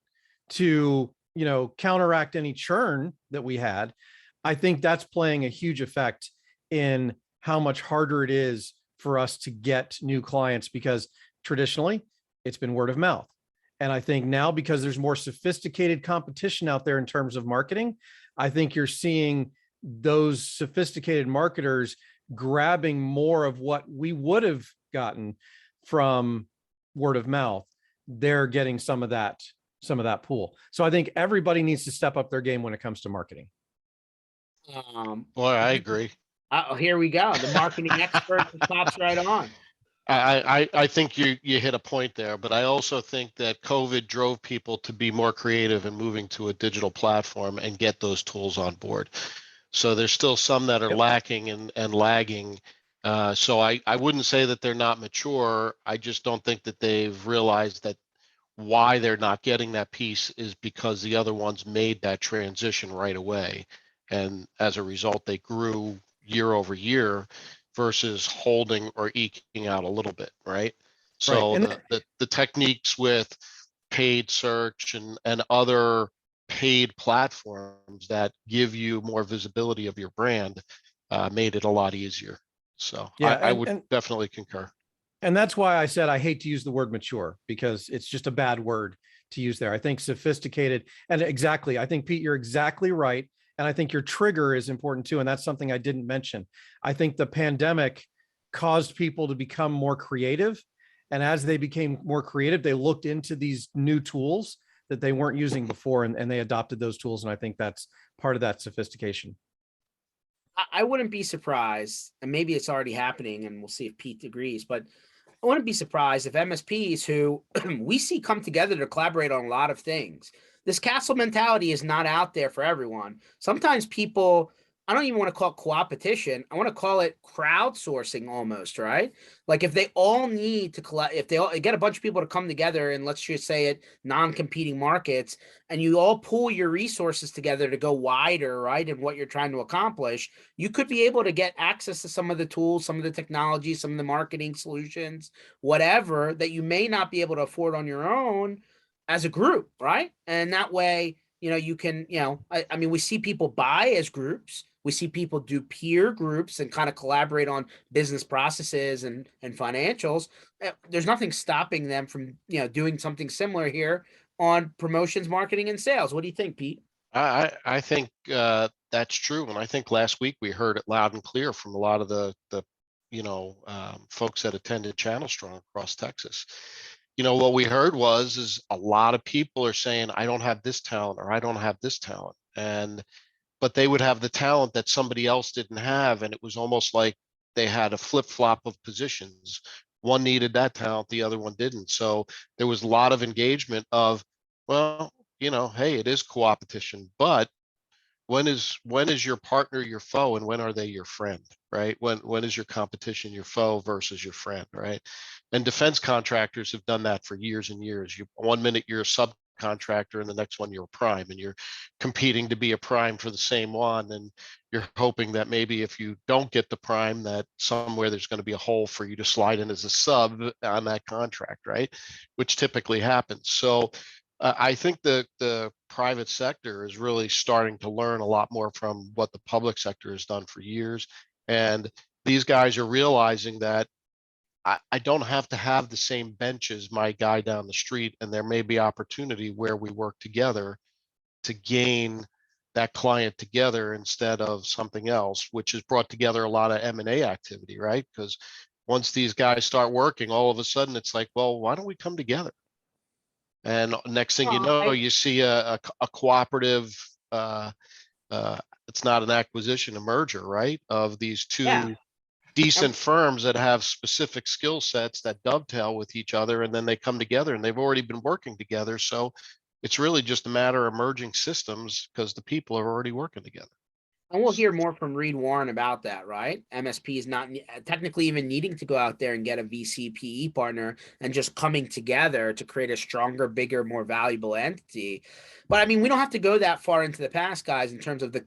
to, you know, counteract any churn that we had. I think that's playing a huge effect in how much harder it is for us to get new clients, because traditionally it's been word of mouth. And I think now, because there's more sophisticated competition out there in terms of marketing, I think you're seeing those sophisticated marketers grabbing more of what we would have gotten from word of mouth. They're getting some of that pool. So I think everybody needs to step up their game when it comes to marketing. Boy, I agree. Here we go. The marketing expert pops right on. I think you hit a point there, but I also think that COVID drove people to be more creative and moving to a digital platform and get those tools on board. So there's still some that are lacking and lagging. So I wouldn't say that they're not mature. I just don't think that they've realized that why they're not getting that piece is because the other ones made that transition right away. And as a result, they grew year over year versus holding or eking out a little bit, right? So Right. the techniques with paid search and other paid platforms that give you more visibility of your brand made it a lot easier. So Yeah, I would definitely concur. And that's why I said I hate to use the word mature, because it's just a bad word to use there. I think sophisticated, and exactly, I think, Pete, you're exactly right. And I think your trigger is important too. And that's something I didn't mention. I think the pandemic caused people to become more creative. And as they became more creative, they looked into these new tools that they weren't using before, and they adopted those tools. And I think that's part of that sophistication. I wouldn't be surprised, and maybe it's already happening, and we'll see if Pete agrees, but I wouldn't be surprised if MSPs who we see come together to collaborate on a lot of things. This castle mentality is not out there for everyone. Sometimes people, I don't even want to call it co-opetition. I want to call it crowdsourcing almost, right? Like if they all need to collect, if they all get a bunch of people to come together and let's just say it, non-competing markets, and you all pool your resources together to go wider, right? And what you're trying to accomplish, you could be able to get access to some of the tools, some of the technology, some of the marketing solutions, whatever that you may not be able to afford on your own as a group, right? And that way, you know, you can, you know, I mean, we see people buy as groups. We see people do peer groups and kind of collaborate on business processes and financials. There's nothing stopping them from, you know, doing something similar here on promotions, marketing, and sales. What do you think, Pete? I think that's true. And I think last week we heard it loud and clear from a lot of the folks that attended Channel Strong across Texas. You know, what we heard is a lot of people are saying, I don't have this talent or I don't have this talent. But they would have the talent that somebody else didn't have. And it was almost like they had a flip-flop of positions. One needed that talent, the other one didn't. So there was a lot of engagement of, well, you know, hey, it is co-opetition, but when is your partner your foe and when are they your friend, right? When is your competition your foe versus your friend, right? And defense contractors have done that for years and years. One minute you're a subcontractor and the next one you're a prime, and you're competing to be a prime for the same one, and you're hoping that maybe if you don't get the prime, that somewhere there's going to be a hole for you to slide in as a sub on that contract, right? Which typically happens. So I think the private sector is really starting to learn a lot more from what the public sector has done for years. And these guys are realizing that I don't have to have the same bench as my guy down the street, and there may be opportunity where we work together to gain that client together instead of something else, which has brought together a lot of M&A activity, right? Because once these guys start working, all of a sudden it's like, well, why don't we come together? And next thing you know, you see a cooperative, it's not an acquisition, a merger, right? Of these two decent firms that have specific skill sets that dovetail with each other, and then they come together and they've already been working together. So it's really just a matter of merging systems because the people are already working together. And we'll hear more from Reed Warren about that, right? MSP is not technically even needing to go out there and get a VCPE partner and just coming together to create a stronger, bigger, more valuable entity. But I mean, we don't have to go that far into the past, guys, in terms of the,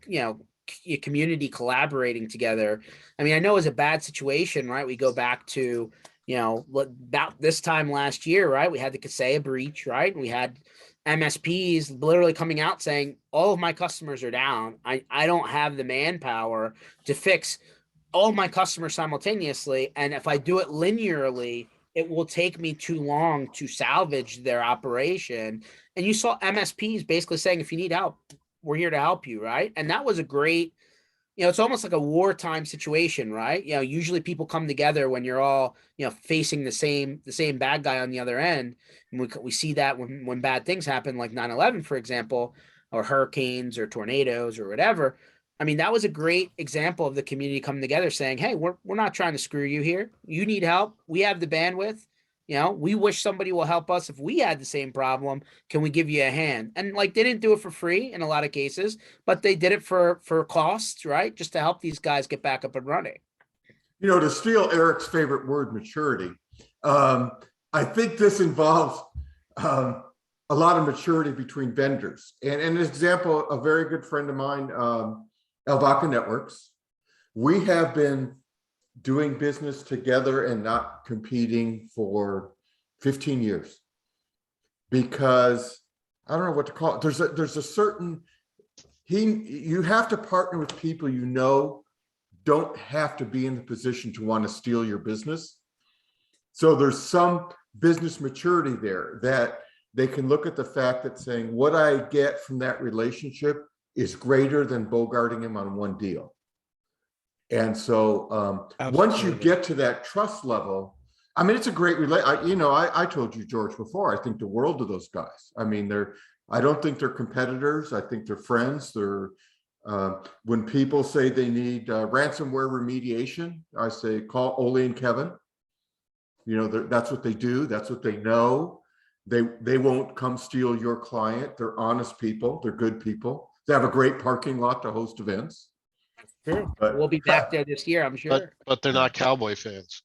community collaborating together. I mean, I know it's a bad situation, right? We go back to, about this time last year, right? We had the Kaseya breach, right? We had MSPs literally coming out saying, all of my customers are down. I don't have the manpower to fix all of my customers simultaneously. And if I do it linearly, it will take me too long to salvage their operation. And you saw MSPs basically saying, if you need help, we're here to help you, right? And that was a great, it's almost like a wartime situation, right? Usually people come together when you're all, facing the same bad guy on the other end. And we see that when bad things happen, like 9/11, for example, or hurricanes or tornadoes or whatever. I mean, that was a great example of the community coming together saying, hey, we're not trying to screw you here. You need help. We have the bandwidth. We wish somebody will help us if we had the same problem. Can we give you a hand? And they didn't do it for free in a lot of cases, but they did it for costs, right? Just to help these guys get back up and running. To steal Eric's favorite word, maturity, I think this involves a lot of maturity between vendors. And an example, a very good friend of mine, Alvaca Networks, we have been doing business together and not competing for 15 years because I don't know what to call it. There's a certain, you have to partner with people don't have to be in the position to want to steal your business. So there's some business maturity there that they can look at the fact that saying what I get from that relationship is greater than bogarting him on one deal. And so once you get to that trust level, I mean, it's a great I told you, George, before, I think the world of those guys. I mean, I don't think they're competitors. I think they're friends. They're when people say they need ransomware remediation, I say call Ole and Kevin. That's what they do. That's what they know. They won't come steal your client. They're honest people. They're good people. They have a great parking lot to host events. True. But we'll be back there this year, I'm sure. But they're not Cowboy fans.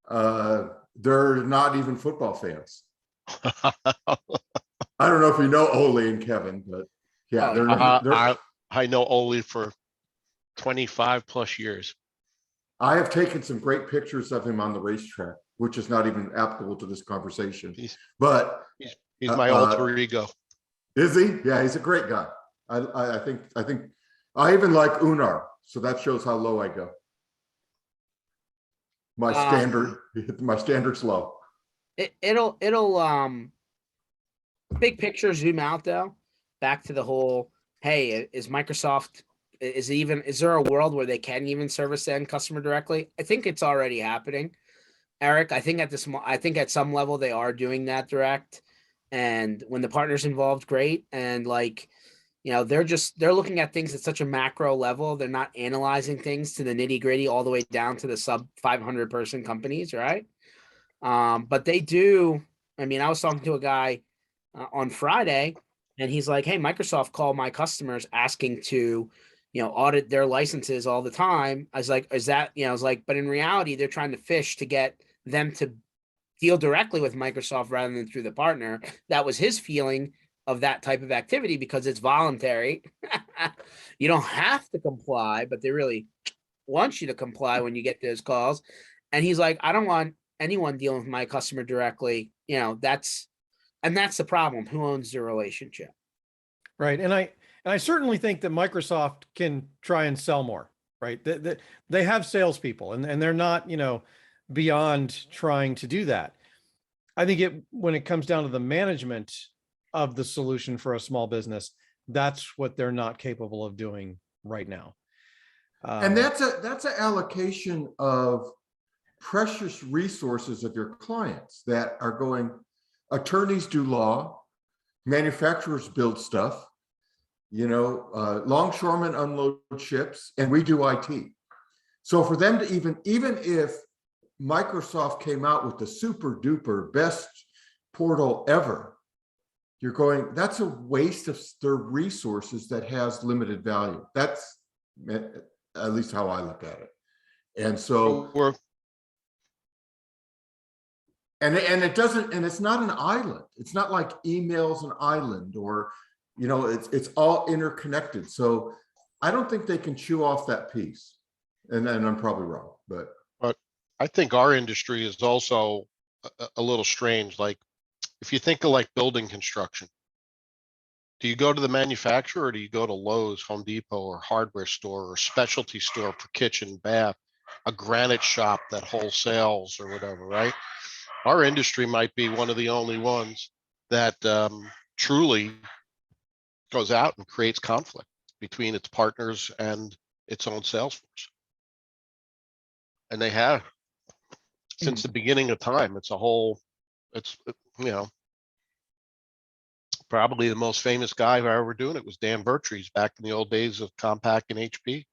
They're not even football fans. I don't know if you know Ole and Kevin, but yeah, I know Ole for 25 plus years. I have taken some great pictures of him on the racetrack, which is not even applicable to this conversation. He's my alter ego. Is he? Yeah, he's a great guy. I think I even like Unar, so that shows how low I go. My standard's low. It'll big picture zoom out though. Back to the whole, hey, is Microsoft is there a world where they can even service the end customer directly? I think it's already happening. Eric, I think at some level they are doing that direct. And when the partner's involved, great. And they're looking at things at such a macro level. They're not analyzing things to the nitty gritty all the way down to the sub 500 person companies, right? But they do. I mean, I was talking to a guy on Friday, And he's like, hey, Microsoft called my customers asking to, audit their licenses all the time. I was like, is that, I was like, but in reality, they're trying to fish to get them to deal directly with Microsoft rather than through the partner. That was his feeling of that type of activity because it's voluntary. You don't have to comply, but they really want you to comply when you get those calls. And he's like, I don't want anyone dealing with my customer directly. That's the problem. Who owns the relationship? Right. And I certainly think that Microsoft can try and sell more, right? They have salespeople and they're not, beyond trying to do that. I think when it comes down to the management of the solution for a small business, that's what they're not capable of doing right now. And that's an allocation of precious resources of your clients that are going. Attorneys do law, manufacturers build stuff, longshoremen unload ships, and we do IT. So for them to even if Microsoft came out with the super duper best portal ever, you're going, that's a waste of their resources that has limited value. That's at least how I look at it. And so and it doesn't, and it's not an island. It's not like email's an island or, it's all interconnected. So I don't think they can chew off that piece. And then I'm probably wrong, but I think our industry is also a little strange. Like if you think of like building construction, do you go to the manufacturer or do you go to Lowe's, Home Depot, or hardware store or specialty store for kitchen, bath, a granite shop that wholesales or whatever, right? Our industry might be one of the only ones that truly goes out and creates conflict between its partners and its own sales force. And they have since the beginning of time. It's probably the most famous guy who ever doing it was Dan Vertrees back in the old days of Compaq and HP.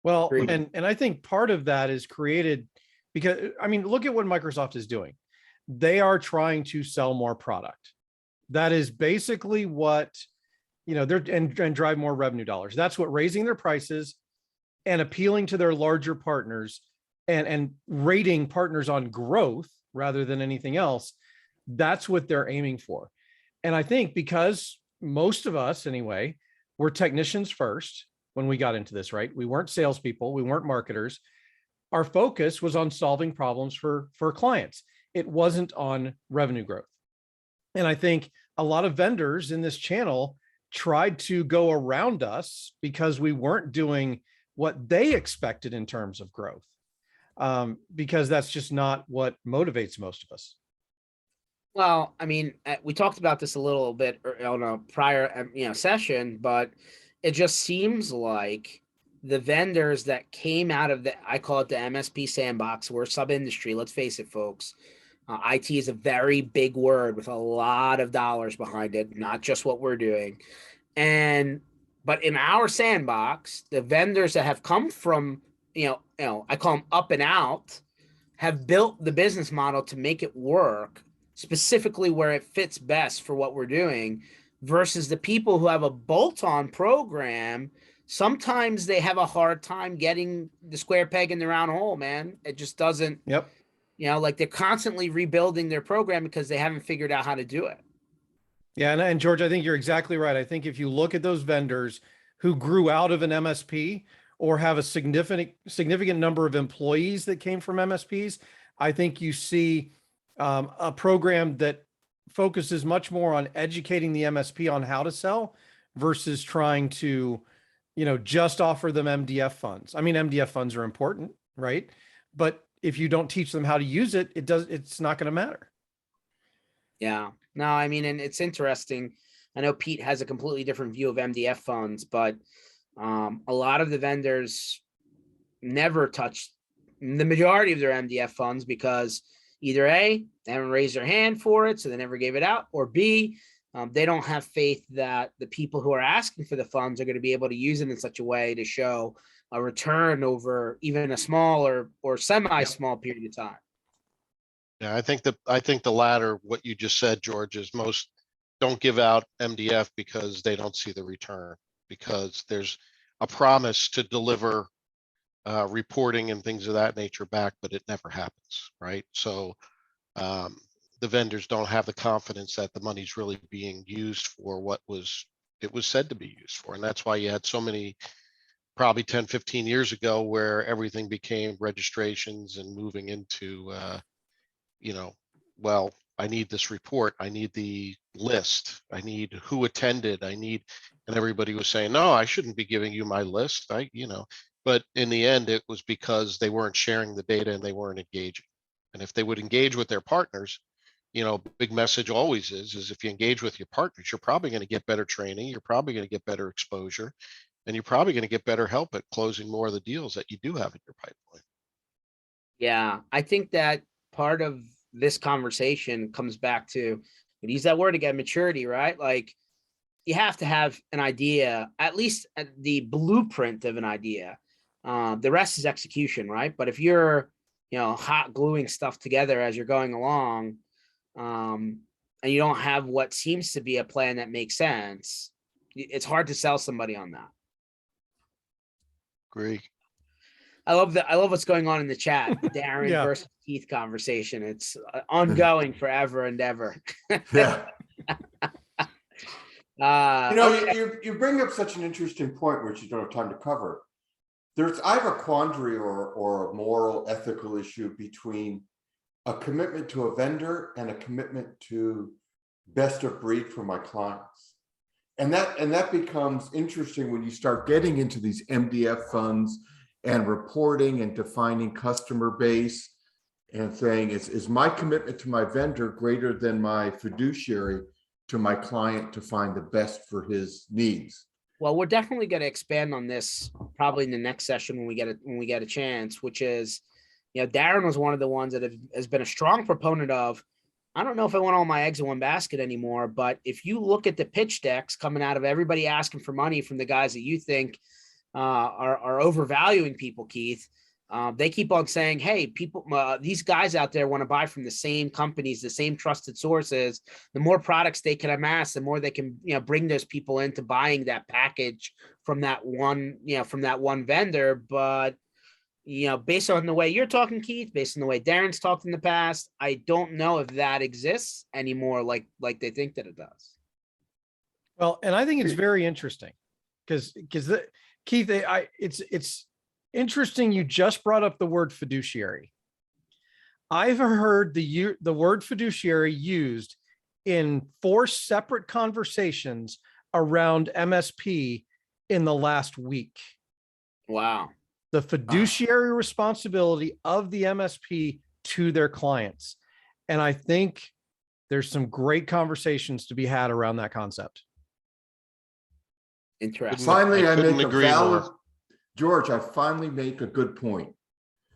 Well, and I think part of that is created because, look at what Microsoft is doing. They are trying to sell more product. That is basically what, they're and drive more revenue dollars. That's what raising their prices and appealing to their larger partners and rating partners on growth rather than anything else. That's what they're aiming for. And I think because most of us anyway, were technicians first when we got into this, right? We weren't salespeople. We weren't marketers. Our focus was on solving problems for clients. It wasn't on revenue growth. And I think a lot of vendors in this channel tried to go around us because we weren't doing what they expected in terms of growth, because that's just not what motivates most of us. Well, we talked about this a little bit on a prior, session, but it just seems like the vendors that came out of I call it the MSP Sandbox, we're sub-industry. Let's face it, folks. IT is a very big word with a lot of dollars behind it, not just what we're doing. But in our sandbox, the vendors that have come from, I call them up and out, have built the business model to make it work specifically where it fits best for what we're doing, versus the people who have a bolt-on program. Sometimes they have a hard time getting the square peg in the round hole, man. It just doesn't, Yep. Like they're constantly rebuilding their program because they haven't figured out how to do it. Yeah. And George, I think you're exactly right. I think if you look at those vendors who grew out of an MSP or have a significant number of employees that came from MSPs, I think you see a program that focuses much more on educating the MSP on how to sell versus trying to, just offer them MDF funds. MDF funds are important, right? But if you don't teach them how to use it, it's not going to matter. Yeah, no, and it's interesting. I know Pete has a completely different view of MDF funds, but a lot of the vendors never touch the majority of their MDF funds because either A, they haven't raised their hand for it, so they never gave it out, or B, they don't have faith that the people who are asking for the funds are going to be able to use it in such a way to show a return over even a small or semi-small period of time. Yeah, I think the latter, what you just said, George, is don't give out MDF because they don't see the return, because there's a promise to deliver reporting and things of that nature back, but it never happens, right? So the vendors don't have the confidence that the money's really being used for what it was said to be used for. And that's why you had so many, probably 10, 15 years ago, where everything became registrations and moving into, well, I need this report, I need the list, I need who attended, and everybody was saying, no, I shouldn't be giving you my list. But in the end, it was because they weren't sharing the data and they weren't engaging. And if they would engage with their partners, big message always is if you engage with your partners, you're probably going to get better training, you're probably going to get better exposure, and you're probably going to get better help at closing more of the deals that you do have in your pipeline. Yeah, I think that part of this conversation comes back to, use that word again, maturity, right? Like, you have to have an idea, at least the blueprint of an idea. The rest is execution, right? But if you're, hot gluing stuff together as you're going along, and you don't have what seems to be a plan that makes sense, it's hard to sell somebody on that. Agree. I love what's going on in the chat. Darren Yeah. versus Keith conversation. It's ongoing forever and ever. Yeah. Okay. You bring up such an interesting point, which you don't have time to cover. I have a quandary or a moral ethical issue between a commitment to a vendor and a commitment to best of breed for my clients. And that becomes interesting when you start getting into these MDF funds and reporting and defining customer base and saying, is my commitment to my vendor greater than my fiduciary to my client to find the best for his needs? Well, we're definitely going to expand on this probably in the next session when we get a chance, which is, Darren was one of the ones that has been a strong proponent of, I don't know if I want all my eggs in one basket anymore, but if you look at the pitch decks coming out of everybody asking for money from the guys that you think are overvaluing people, Keith, they keep on saying, hey, people, these guys out there want to buy from the same companies, the same trusted sources. The more products they can amass, the more they can, bring those people into buying that package from that one vendor. But, based on the way you're talking, Keith, based on the way Darren's talked in the past, I don't know if that exists anymore like they think that it does. Well, and I think it's very interesting because Keith, it's interesting you just brought up the word fiduciary. I've heard the word fiduciary used in 4 separate conversations around MSP in the last week. Wow. The fiduciary responsibility of the MSP to their clients. And I think there's some great conversations to be had around that concept. Interesting. Finally, I couldn't make a agree valid, more. George, I finally make a good point.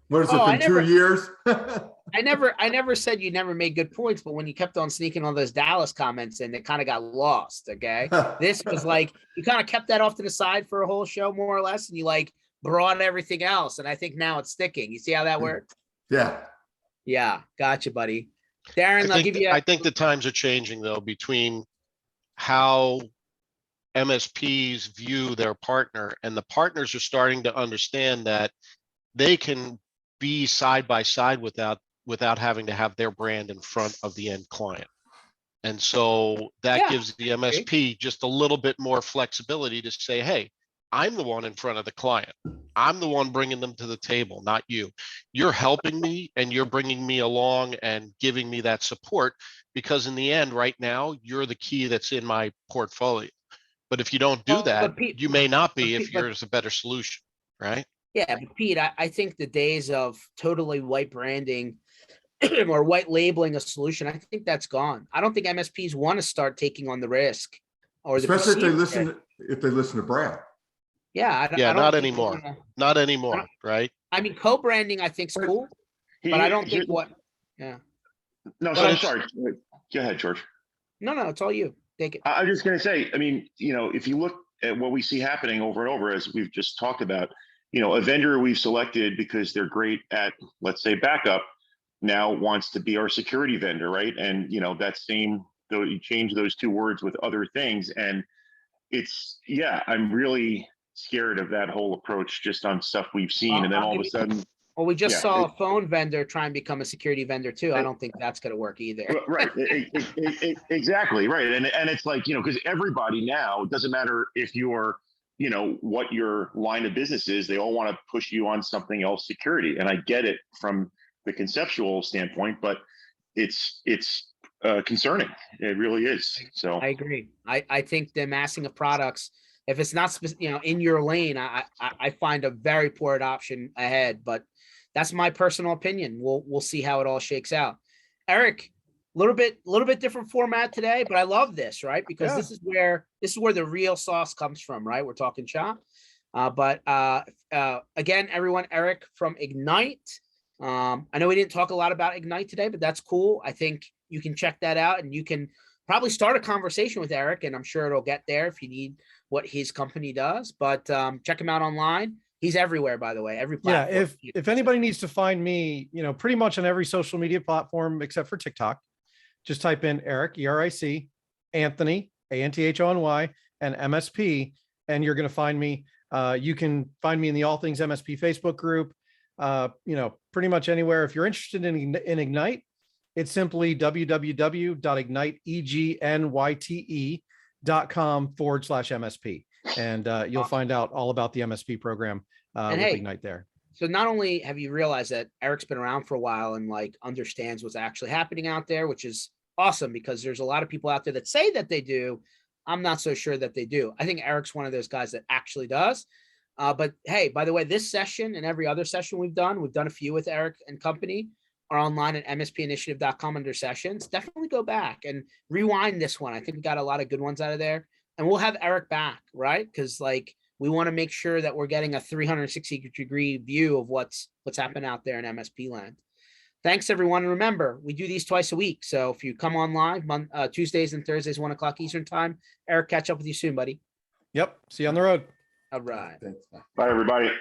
What has Oh, it been, 2 years? I never said you never made good points, but when you kept on sneaking all those Dallas comments in, it kind of got lost. Okay. This was like, you kind of kept that off to the side for a whole show, more or less. And you brought everything else. And I think now it's sticking. You see how that worked? Yeah. Yeah. Gotcha, buddy. Darren, I'll give you. I think the times are changing though, between how MSPs view their partner, and the partners are starting to understand that they can be side by side without having to have their brand in front of the end client. And so that gives the MSP just a little bit more flexibility to say, hey, I'm the one in front of the client. I'm the one bringing them to the table, not you. You're helping me and you're bringing me along and giving me that support, because in the end, right now, you're the key that's in my portfolio. But if you don't do that, Pete, you may not be if yours a better solution, right? Yeah, but Pete, I think the days of totally white branding or white labeling a solution, I think that's gone. I don't think MSPs want to start taking on the risk, or Especially the if they listen to Brad. Yeah, I don't not think anymore. Not anymore, right? I mean, co-branding I think is cool, but I don't think what. Yeah. No, so I'm sorry. Go ahead, George. No, it's all you. Take it. I'm just going to say, I mean, if you look at what we see happening over and over, as we've just talked about, a vendor we've selected because they're great at, let's say, backup, now wants to be our security vendor, right? And the you change those two words with other things. And it's, yeah, I'm really scared of that whole approach just on stuff we've seen. And then all of a sudden, Well, we just yeah, saw a phone vendor try and become a security vendor too. I don't think that's going to work either. right. Exactly. Right. And it's like, because everybody now, it doesn't matter if you're, what your line of business is, they all want to push you on something else security. And I get it from the conceptual standpoint, but it's concerning. It really is. So I agree. I think the amassing of products, if it's not in your lane, I find a very poor adoption ahead. But that's my personal opinion. We'll see how it all shakes out. Eric, a little bit different format today, but I love this, right? Because Yeah. this is where the real sauce comes from, right? We're talking shop. But again, everyone, Eric from Egnyte. I know we didn't talk a lot about Egnyte today, but that's cool. I think you can check that out, and you can probably start a conversation with Eric, and I'm sure it'll get there if you need what his company does. But check him out online. He's everywhere, by the way, every platform. Yeah, if anybody needs to find me, pretty much on every social media platform except for TikTok, just type in Eric, ERIC, Anthony, ANTHONY, and MSP, and you're going to find me. You can find me in the All Things MSP Facebook group, pretty much anywhere. If you're interested in Egnyte, it's simply www.egnyte.com/MSP. And you'll find out all about the MSP program with Egnyte there. So not only have you realized that Eric's been around for a while and like understands what's actually happening out there, which is awesome because there's a lot of people out there that say that they do. I'm not so sure that they do. I think Eric's one of those guys that actually does. But hey, by the way, this session and every other session we've done a few with Eric and company, are online at mspinitiative.com under sessions. Definitely go back and rewind this one. I think we got a lot of good ones out of there. And we'll have Eric back, right? Because like we want to make sure that we're getting a 360-degree view of what's happening out there in MSP land. Thanks, everyone. And remember, we do these twice a week. So if you come online, Tuesdays and Thursdays, 1 o'clock Eastern time, Eric, catch up with you soon, buddy. Yep. See you on the road. All right. Thanks. bye, everybody.